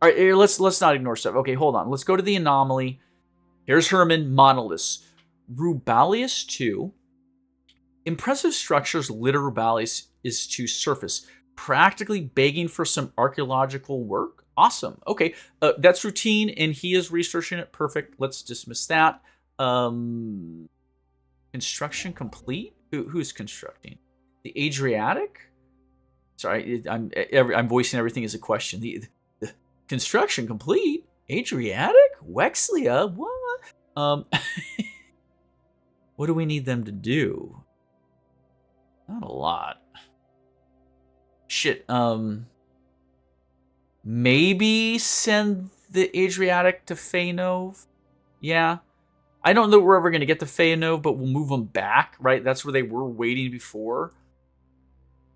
[SPEAKER 1] All right, here, let's not ignore stuff. Okay, hold on. Let's go to the anomaly. Here's Herman Monoliths. Rubalius 2. Impressive structures litter Rubalius is to surface, practically begging for some archaeological work. Awesome. Okay, that's routine, and he is researching it. Perfect. Let's dismiss that. Construction complete? Who's constructing? The Adriatic? Sorry, I'm voicing everything as a question. The construction complete? Adriatic? Wexlia? What? What do we need them to do? Not a lot. Shit, maybe send the Adriatic to Feynov? Yeah. I don't know we're ever going to get to Feynov, but we'll move them back, right? That's where they were waiting before.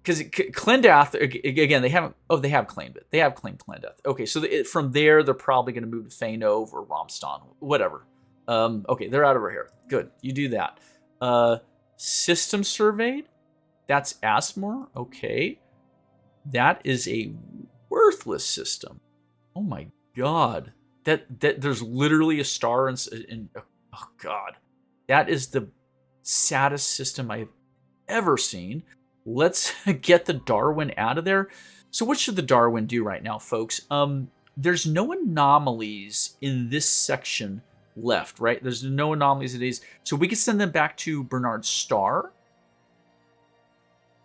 [SPEAKER 1] Because Clendath, again, they haven't... Oh, they have claimed it. They have claimed Clendath. Okay, so from there, they're probably going to move to Feynov or Romston. Whatever. Okay, they're out over here. Good. You do that. System surveyed. That's Asmore. Okay. That is a worthless system. Oh my god. That there's literally a star in oh god. That is the saddest system I've ever seen. Let's get the Darwin out of there. So what should the Darwin do right now, folks? There's no anomalies in this section left, right? There's no anomalies in these. So we can send them back to Bernard Star.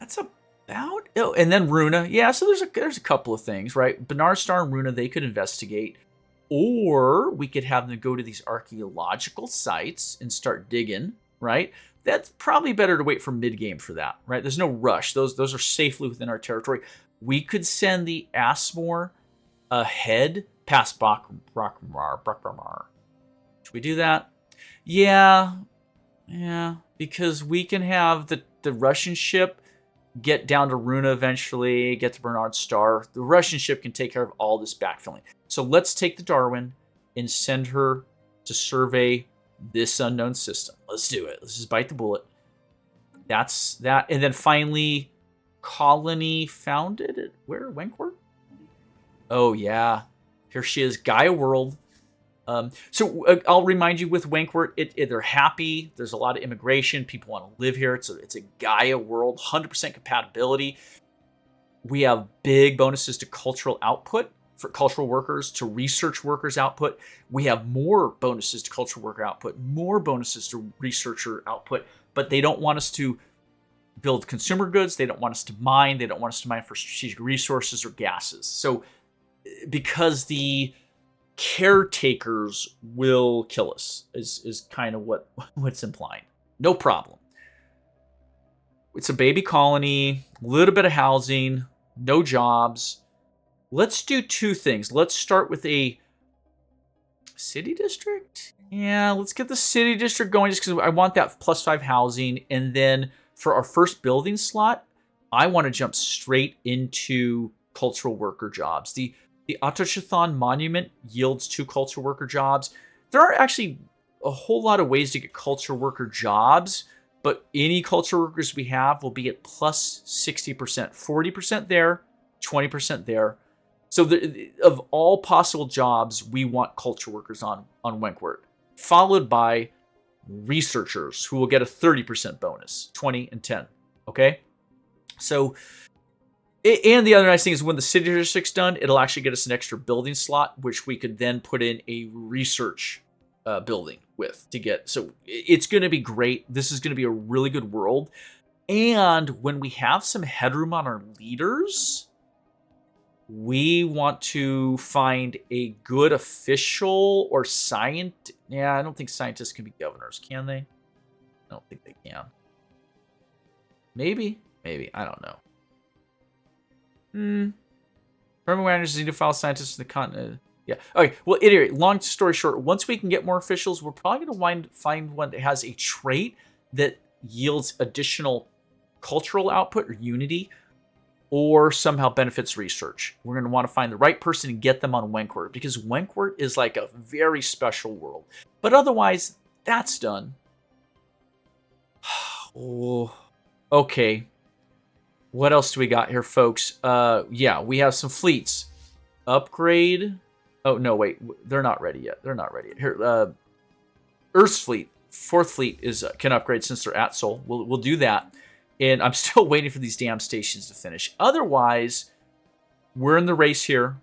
[SPEAKER 1] That's about... Oh, and then Runa. Yeah, so there's a couple of things, right? Bernard Star and Runa, they could investigate. Or we could have them go to these archaeological sites and start digging, right? That's probably better to wait for mid-game for that, right? There's no rush. Those are safely within our territory. We could send the Asmore ahead past Bakramar. Should we do that? Yeah, because we can have the Russian ship get down to Runa eventually, get to Bernard Star. The Russian ship can take care of all this backfilling. So let's take the Darwin and send her to survey this unknown system. Let's do it. Let's just bite the bullet. That's that. And then finally, colony founded at where? Wenkworth? Oh, yeah. Here she is, Gaia World. So I'll remind you with Wenkworth, they're happy. There's a lot of immigration. People want to live here. It's a Gaia world, 100% compatibility. We have big bonuses to cultural output for cultural workers, to research workers output. We have more bonuses to cultural worker output, more bonuses to researcher output, but they don't want us to build consumer goods. They don't want us to mine. They don't want us to mine for strategic resources or gases. So because the caretakers will kill us is kind of what's implying. No problem. It's a baby colony, a little bit of housing, no jobs. Let's do two things. Let's start with a city district. Yeah, let's get the city district going just because I want that +5 housing. And then for our first building slot, I want to jump straight into cultural worker jobs. The Autochathon Monument yields 2 cultural worker jobs. There are actually a whole lot of ways to get cultural worker jobs, but any cultural workers we have will be at plus 60%. 40% there, 20% there. So of all possible jobs, we want cultural workers on Wenkworth, followed by researchers who will get a 30% bonus, 20 and 10. Okay? So... And the other nice thing is when the city district's done, it'll actually get us an extra building slot, which we could then put in a research building with to get. So it's going to be great. This is going to be a really good world. And when we have some headroom on our leaders, we want to find a good official or scientist. Yeah, I don't think scientists can be governors, can they? I don't think they can. Maybe. I don't know. Urban managers need to file scientists in the continent. Yeah. Okay. Well, anyway, long story short, once we can get more officials, we're probably going to find one that has a trait that yields additional cultural output or unity, or somehow benefits research. We're going to want to find the right person and get them on Wenkworth, because Wenkworth is like a very special world. But otherwise, that's done. Oh, okay. What else do we got here, folks? Yeah, we have some fleets. Upgrade. Oh, no, wait. They're not ready yet. Here, Earth's fleet, 4th fleet, can upgrade since they're at Sol. We'll do that. And I'm still waiting for these damn stations to finish. Otherwise, we're in the race here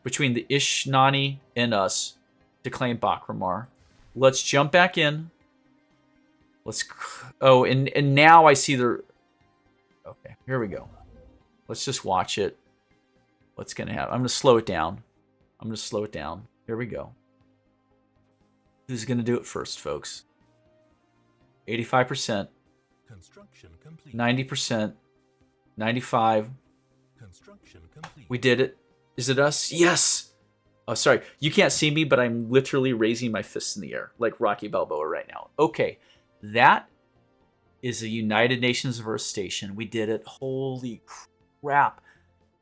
[SPEAKER 1] between the Ishnani and us to claim Bakramar. Let's jump back in. Oh, and now I see the... Okay, here we go. Let's just watch it. What's going to happen? I'm going to slow it down. Here we go. Who's going to do it first, folks? 85%,
[SPEAKER 2] Construction complete.
[SPEAKER 1] 90%, 95.
[SPEAKER 2] Construction complete.
[SPEAKER 1] We did it. Is it us? Yes! Oh, sorry. You can't see me, but I'm literally raising my fists in the air like Rocky Balboa right now. Okay, that is a United Nations of Earth station. We did it. Holy crap.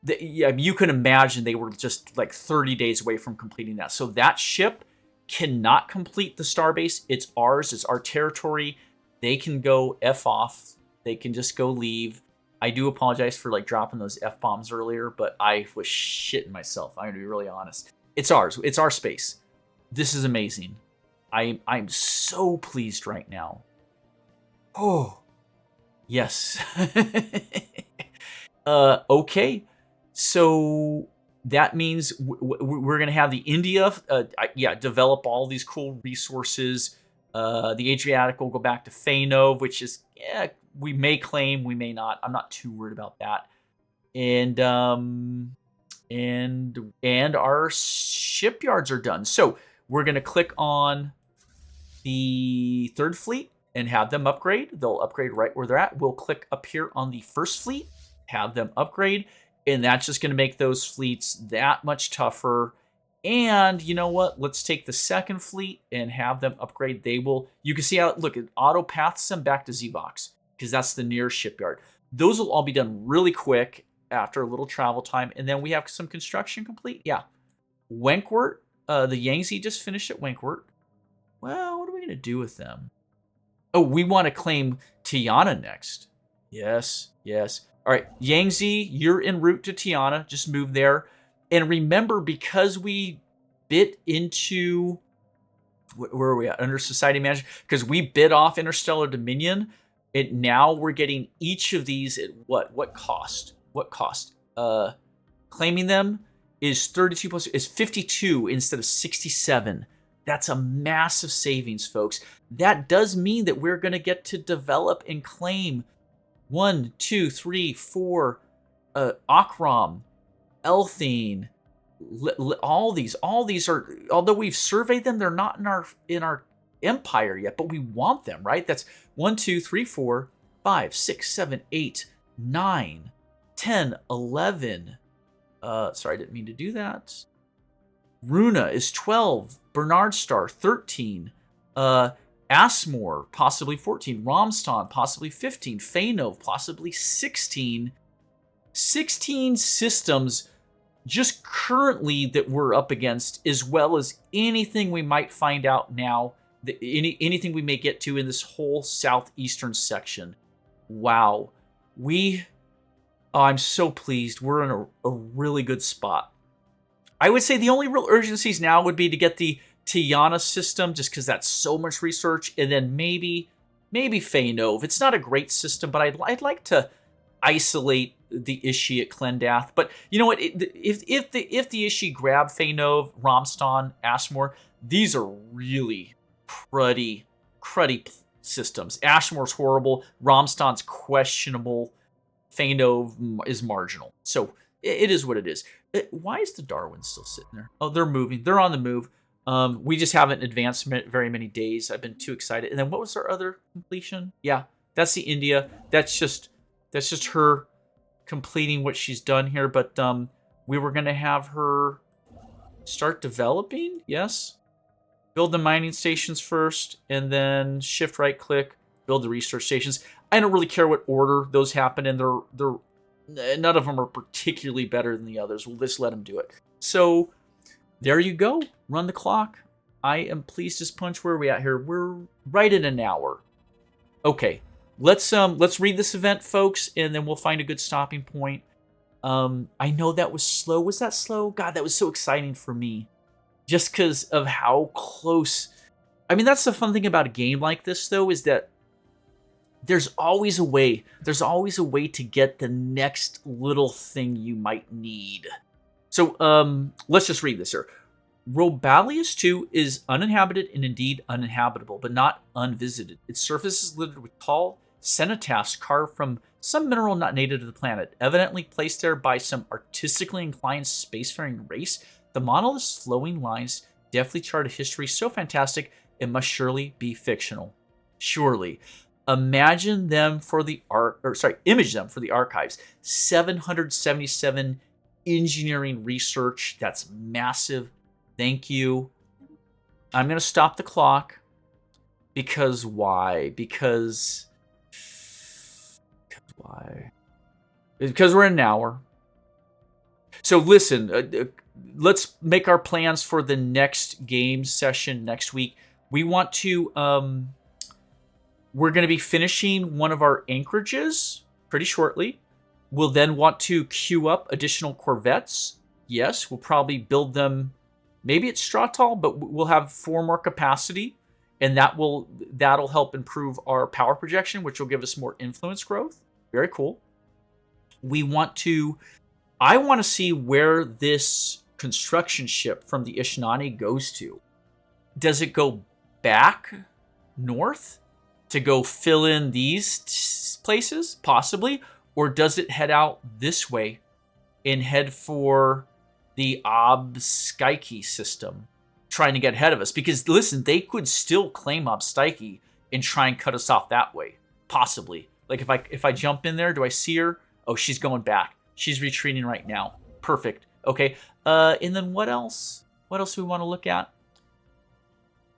[SPEAKER 1] Yeah, you can imagine they were just like 30 days away from completing that. So that ship cannot complete the starbase. It's ours. It's our territory. They can go F off. They can just go leave. I do apologize for like dropping those F-bombs earlier, but I was shitting myself. I'm going to be really honest. It's ours. It's our space. This is amazing. I'm so pleased right now. Oh, yes. Okay. So that means we're going to have the India, develop all these cool resources. The Adriatic will go back to Faenov, which is, we may claim, we may not. I'm not too worried about that. And our shipyards are done. So we're going to click on the third fleet and have them upgrade. They'll upgrade right where they're at. We'll click up here on the first fleet, have them upgrade, and that's just going to make those fleets that much tougher. And you know what? Let's take the second fleet and have them upgrade. They will, you can see how, look, it auto paths them back to Zvox because that's the nearest shipyard. Those will all be done really quick after a little travel time. And then we have some construction complete. Yeah. Wenkwert, the Yangtze just finished at Wenkwert. Well, what are we going to do with them? Oh, we want to claim Tiana next. Yes, yes. All right, Yangtze, you're en route to Tiana. Just move there. And remember, because we bit into... Where are we at? Under Society Management. Because we bit off Interstellar Dominion. Now we're getting each of these at what? What cost? What cost? Claiming them is 32 plus... is 52 instead of 67. That's a massive savings, folks. That does mean that we're going to get to develop and claim 1, 2, 3, 4, Akram, Elthine, all these are, although we've surveyed them, they're not in our empire yet, but we want them, right? That's 1, 2, 3, 4, 5, 6, 7, 8, 9, 10, 11. Sorry, I didn't mean to do that. Runa is 12. Bernard Star, 13. Asmore, possibly 14. Ramston, possibly 15. Faenov, possibly 16. 16 systems just currently that we're up against, as well as anything we might find out now, anything we may get to in this whole southeastern section. Wow. I'm so pleased. We're in a really good spot. I would say the only real urgencies now would be to get the Tiana system, just because that's so much research, and then maybe Faenov. It's not a great system, but I'd like to isolate the Ishi at Klendath. But you know what? If the Ishi grab Faenov, Ramston, Ashmore, these are really cruddy systems. Ashmore's horrible. Ramston's questionable. Faenov is marginal. So it is what it is. Why is the Darwin still sitting there? Oh, they're moving. They're on the move. We just haven't advanced very many days. I've been too excited. And then what was our other completion? Yeah, that's the India. That's just her completing what she's done here. But we were going to have her start developing. Yes. Build the mining stations first, and then shift right click, build the research stations. I don't really care what order those happen in. They're none of them are particularly better than the others. We'll just let them do it. So there you go. Run the clock. I am pleased as punch. Where are we at here? We're right at an hour. Okay, let's read this event, folks, and then we'll find a good stopping point. I know that was slow. Was that slow? God, that was so exciting for me, just because of how close. I mean, that's the fun thing about a game like this, though, is that there's always a way. There's always a way to get the next little thing you might need. So let's just read this here. Robalius 2 is uninhabited and indeed uninhabitable, but not unvisited. Its surface is littered with tall cenotaphs carved from some mineral not native to the planet, evidently placed there by some artistically inclined spacefaring race. The monolith's flowing lines deftly chart a history so fantastic it must surely be fictional. Surely. Imagine them for the image them for the archives. 777 engineering research. That's massive. Thank you. I'm going to stop the clock. Because why? Because why? Because we're in an hour. So listen, let's make our plans for the next game session next week. We want to, we're going to be finishing one of our anchorages pretty shortly. We'll then want to queue up additional corvettes. Yes, we'll probably build them, maybe it's Stratal, but we'll have 4 more capacity. And that'll help improve our power projection, which will give us more influence growth. Very cool. I want to see where this construction ship from the Ishnani goes to. Does it go back north to go fill in these places, possibly? Or does it head out this way and head for the Obstyke system, trying to get ahead of us? Because listen, they could still claim Obstyke and try and cut us off that way, possibly. Like if I jump in there, do I see her? Oh, she's going back. She's retreating right now. Perfect. Okay. And then what else? What else do we want to look at?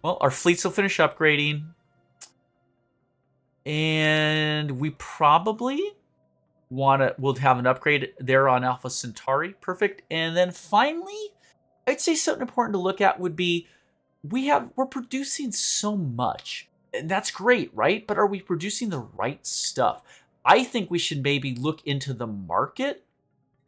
[SPEAKER 1] Well, our fleets will finish upgrading, and we probably we'll have an upgrade there on Alpha Centauri. Perfect. And then finally, I'd say something important to look at would be we're producing so much, and that's great, right? But are we producing the right stuff? I think we should maybe look into the market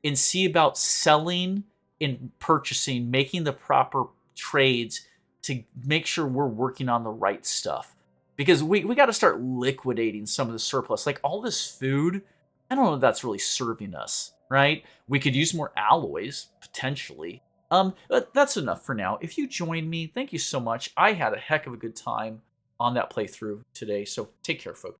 [SPEAKER 1] and see about selling and purchasing, making the proper trades to make sure we're working on the right stuff. Because we got to start liquidating some of the surplus. Like all this food, I don't know if that's really serving us, right? We could use more alloys, potentially. But that's enough for now. If you joined me, thank you so much. I had a heck of a good time on that playthrough today. So take care, folks.